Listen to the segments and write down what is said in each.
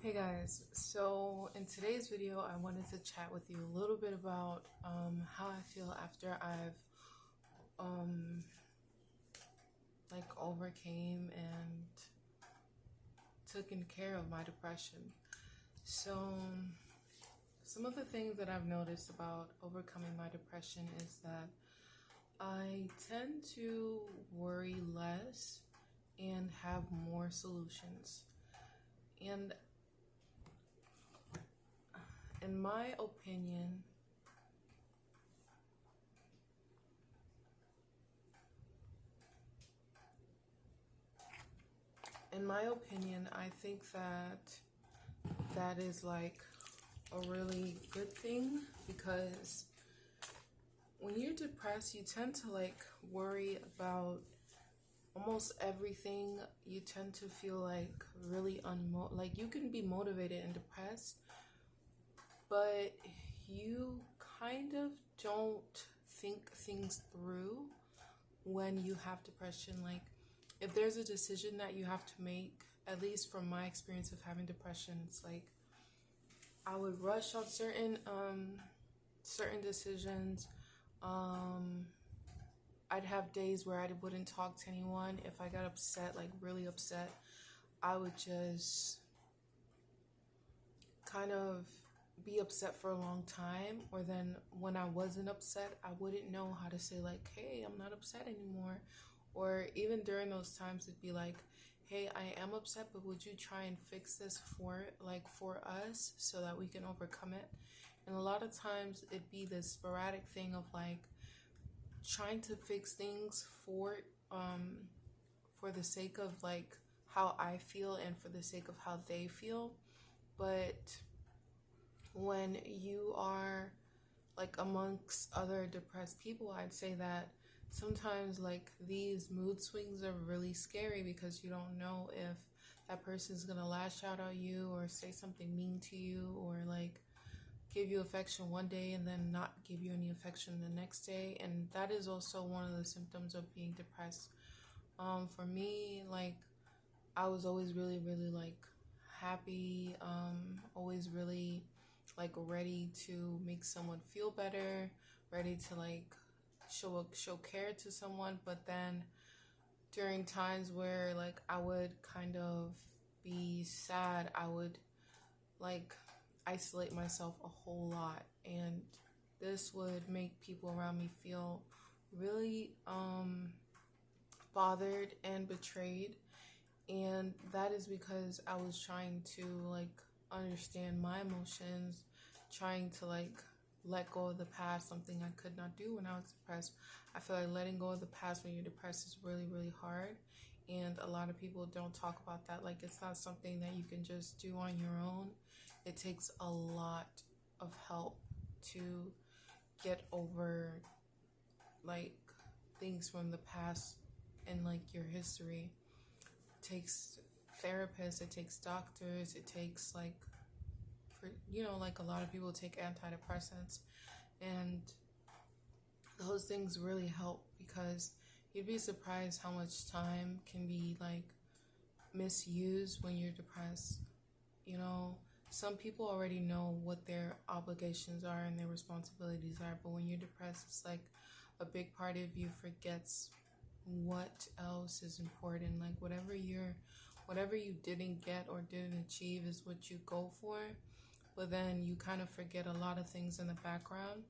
Hey guys, so in today's video I wanted to chat with you a little bit about how I feel after I've overcame and taken care of my depression. So some of the things that I've noticed about overcoming my depression is that I tend to worry less and have more solutions. And in my opinion, I think that is like a really good thing, because when you're depressed, you tend to worry about almost everything. You tend to feel like really like you can be motivated and depressed, but you kind of don't think things through when you have depression. Like, if there's a decision that you have to make, at least from my experience of having depression, it's like I would rush on certain decisions. I'd have days where I wouldn't talk to anyone. If I got upset, like really upset, I would just kind of be upset for a long time. Or then when I wasn't upset, I wouldn't know how to say like, hey, I'm not upset anymore. Or even during those times, it'd be like, hey, I am upset, but would you try and fix this for us so that we can overcome it? And a lot of times it'd be this sporadic thing of like trying to fix things for the sake of like how I feel and for the sake of how they feel. But when you are like amongst other depressed people, I'd say that sometimes like these mood swings are really scary, because you don't know if that person's gonna lash out at you or say something mean to you, or like give you affection one day and then not give you any affection the next day. And that is also one of the symptoms of being depressed. For me, like I was always really like happy, always really like ready to make someone feel better, ready to like show care to someone. But then during times where like I would kind of be sad, I would like isolate myself a whole lot, and this would make people around me feel really bothered and betrayed. And that is because I was trying to like understand my emotions, trying to like let go of the past, something I could not do when I was depressed. I feel like letting go of the past when you're depressed is really hard, and a lot of people don't talk about that. Like, it's not something that you can just do on your own. It takes a lot of help to get over like things from the past and like your history. It takes therapists, it takes doctors, it takes like, for like a lot of people take antidepressants, and those things really help, because you'd be surprised how much time can be like misused when you're depressed. Some people already know what their obligations are and their responsibilities are, but when you're depressed, it's like a big part of you forgets what else is important. Like whatever you didn't get or didn't achieve is what you go for, but then you kind of forget a lot of things in the background,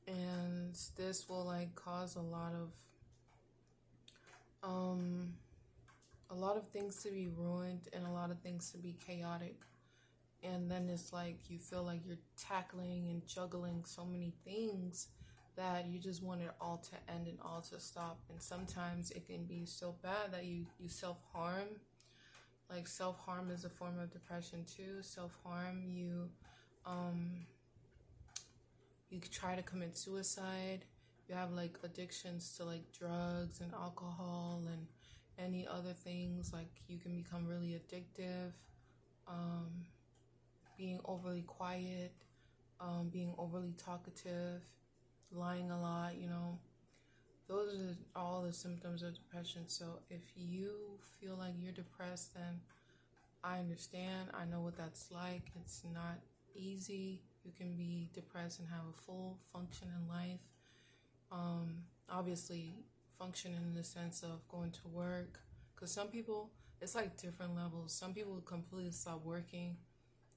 and this will like cause a lot of things to be ruined and a lot of things to be chaotic. And then it's like you feel like you're tackling and juggling so many things that you just want it all to end and all to stop. And sometimes it can be so bad that you self-harm. Like, self-harm is a form of depression too. Self-harm, you try to commit suicide. You have like addictions to like drugs and alcohol and any other things. Like, you can become really addictive. Being overly quiet, being overly talkative, lying a lot, those are all the symptoms of depression. So if you feel like you're depressed, then I understand. I know what that's like. It's not easy. You can be depressed and have a full function in life. Obviously, function in the sense of going to work. Because some people, it's like different levels. Some people completely stop working.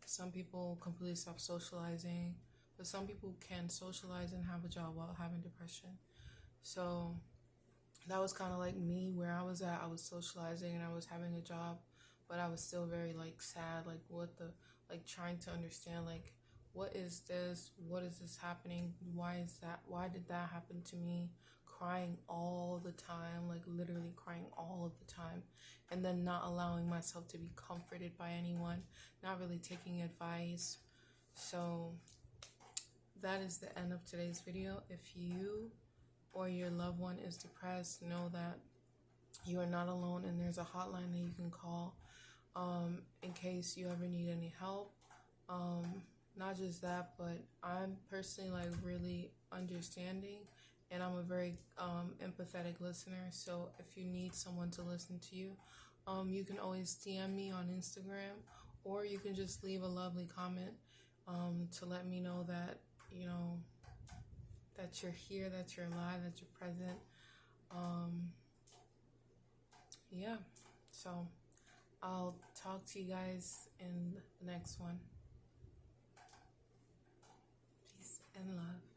Some people completely stop socializing. But some people can socialize and have a job while having depression. So that was kind of like me where I was at. I was socializing and I was having a job, but I was still very like sad, like what the, like trying to understand like what is this, what is this happening, why is that, why did that happen to me, crying all the time, like literally crying all of the time, and then not allowing myself to be comforted by anyone, not really taking advice. So that is the end of today's video. If you or your loved one is depressed, know that you are not alone, and there's a hotline that you can call in case you ever need any help. Not just that, but I'm personally like really understanding, and I'm a very empathetic listener. So if you need someone to listen to you, you can always DM me on Instagram, or you can just leave a lovely comment to let me know that, you know, that you're here, that you're alive, that you're present. Yeah, so I'll talk to you guys in the next one. Peace and love.